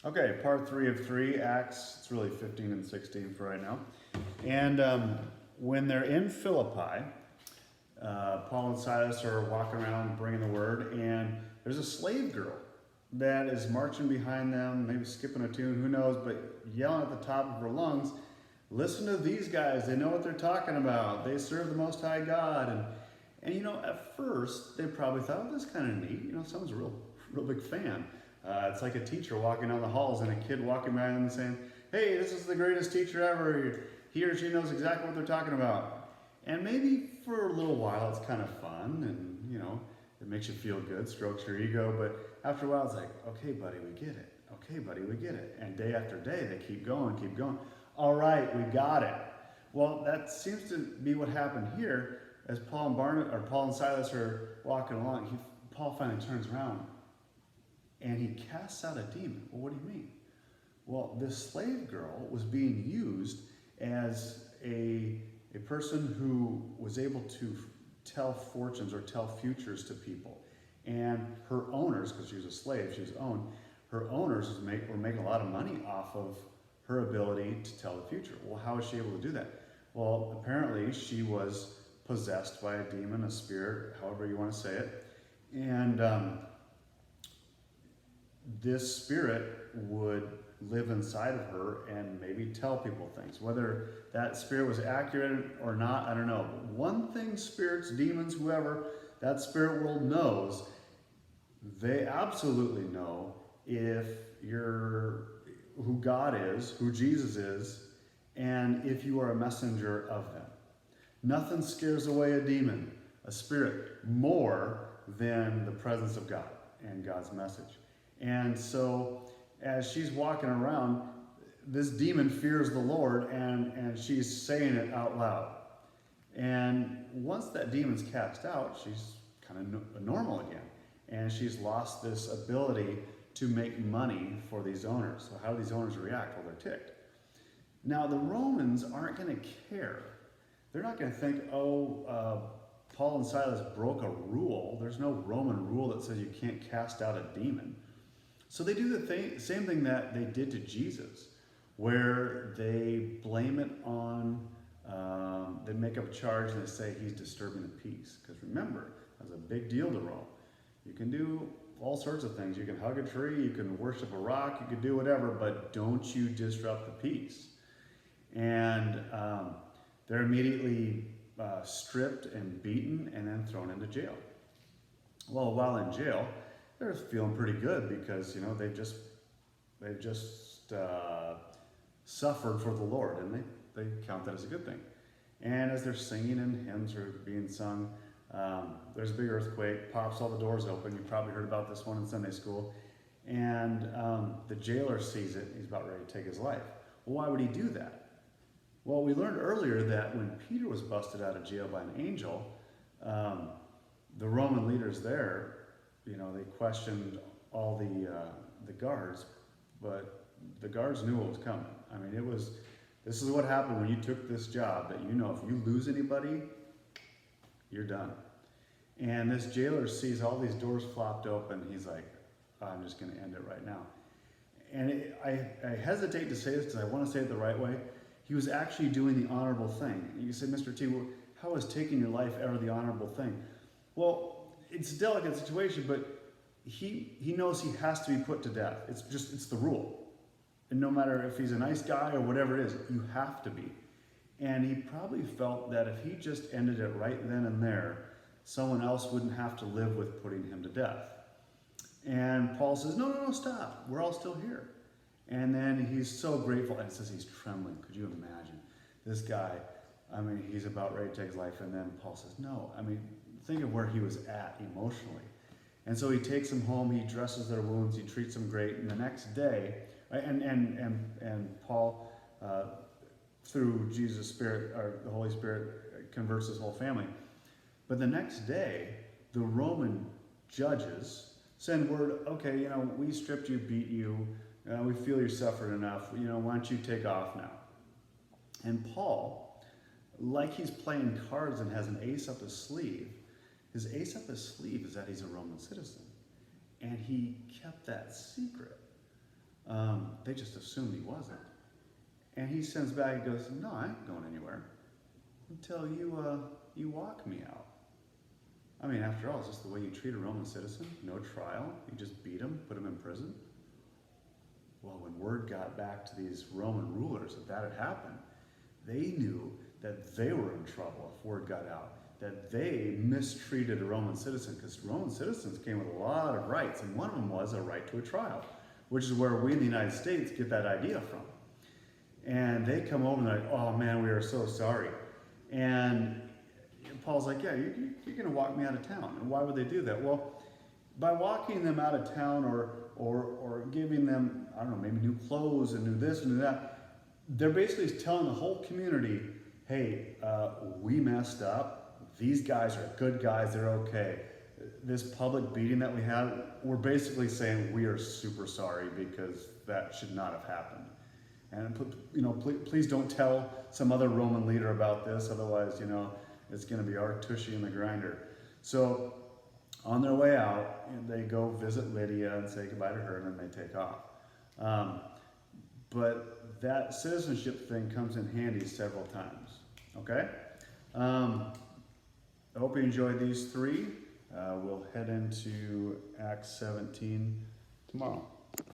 Okay, part 3 of 3, Acts. It's really 15 and 16 for right now. And when they're in Philippi, Paul and Silas are walking around bringing the word, and there's a slave girl that is marching behind them, maybe skipping a tune, who knows, but yelling at the top of her lungs, "Listen to these guys, they know what they're talking about. They serve the Most High God." And at first, they probably thought, "Oh, this is kind of neat. Someone's a real big fan." It's like a teacher walking down the halls and a kid walking by them and saying, "Hey, this is the greatest teacher ever. He or she knows exactly what they're talking about." And maybe for a little while it's kind of fun and, it makes you feel good, strokes your ego. But after a while it's like, "Okay, buddy, we get it. Okay, buddy, we get it." And day after day they keep going, keep going. "All right, we got it." Well, that seems to be what happened here as Paul and Silas are walking along. Paul finally turns around and he casts out a demon. Well, what do you mean? Well, this slave girl was being used as a person who was able to tell fortunes or tell futures to people. And her owners, because she was a slave, she was owned, her owners were making a lot of money off of her ability to tell the future. Well, how was she able to do that? Well, apparently she was possessed by a demon, a spirit, however you want to say it. And this spirit would live inside of her and maybe tell people things. Whether that spirit was accurate or not, I don't know. But one thing spirits, demons, whoever, that spirit world knows, they absolutely know if you're who God is, who Jesus is, and if you are a messenger of them. Nothing scares away a demon, a spirit, more than the presence of God and God's message. And so as she's walking around, this demon fears the Lord, and she's saying it out loud. And once that demon's cast out, she's kind of normal again. And she's lost this ability to make money for these owners. So how do these owners react? Well, they're ticked. Now, the Romans aren't going to care. They're not going to think, Paul and Silas broke a rule. There's no Roman rule that says you can't cast out a demon. So they do the same thing that they did to Jesus, where they blame it on, they make up a charge and they say he's disturbing the peace. Because remember, that's a big deal to Rome. You can do all sorts of things. You can hug a tree, you can worship a rock, you can do whatever, but don't you disrupt the peace. And they're immediately stripped and beaten and then thrown into jail. Well, while in jail, they're feeling pretty good because they've just suffered for the Lord, and they count that as a good thing. And as they're singing and hymns are being sung, there's a big earthquake, pops all the doors open. You probably heard about this one in Sunday school. And the jailer sees it. He's about ready to take his life. Well, why would he do that? Well, we learned earlier that when Peter was busted out of jail by an angel, the Roman leaders there, they questioned all the guards, but the guards knew what was coming. I mean, this is what happened when you took this job, that if you lose anybody, you're done. And this jailer sees all these doors flopped open. He's like, "I'm just going to end it right now." And I hesitate to say this because I want to say it the right way. He was actually doing the honorable thing. You say, "Mr. T, how is taking your life ever the honorable thing?" Well, it's a delicate situation, but he knows he has to be put to death. It's the rule. And no matter if he's a nice guy or whatever it is, you have to be. And he probably felt that if he just ended it right then and there, someone else wouldn't have to live with putting him to death. And Paul says, no, stop. We're all still here. And then he's so grateful, and it says he's trembling. Could you imagine? This guy, he's about ready to take his life, and then Paul says, no. Think of where he was at emotionally. And so he takes them home, he dresses their wounds, he treats them great, and the next day, and Paul, through Jesus' Spirit, or the Holy Spirit, converts his whole family. But the next day, the Roman judges send word, "Okay, we stripped you, beat you, we feel you suffered enough, why don't you take off now?" And Paul, like he's playing cards and has an ace up his sleeve, his ace up his sleeve is that he's a Roman citizen. And he kept that secret. They just assumed he wasn't. And he sends back, he goes, no, I ain't going anywhere until you walk me out. I mean, after all, is this the way you treat a Roman citizen? No trial? You just beat him, put him in prison? Well, when word got back to these Roman rulers that had happened, they knew that they were in trouble if word got out, that they mistreated a Roman citizen, because Roman citizens came with a lot of rights, and one of them was a right to a trial, which is where we in the United States get that idea from. And they come over and they're like, oh man, we are so sorry. And Paul's like, yeah, you're going to walk me out of town. And why would they do that? Well, by walking them out of town or giving them, I don't know, maybe new clothes and new this and new that, they're basically telling the whole community, hey, we messed up. These guys are good guys. They're okay. This public beating that we had, we're basically saying we are super sorry because that should not have happened. And please don't tell some other Roman leader about this, otherwise, it's going to be our tushy in the grinder. So on their way out, they go visit Lydia and say goodbye to her, and then they take off. But that citizenship thing comes in handy several times. Okay? I hope you enjoyed these three. We'll head into Acts 17 tomorrow.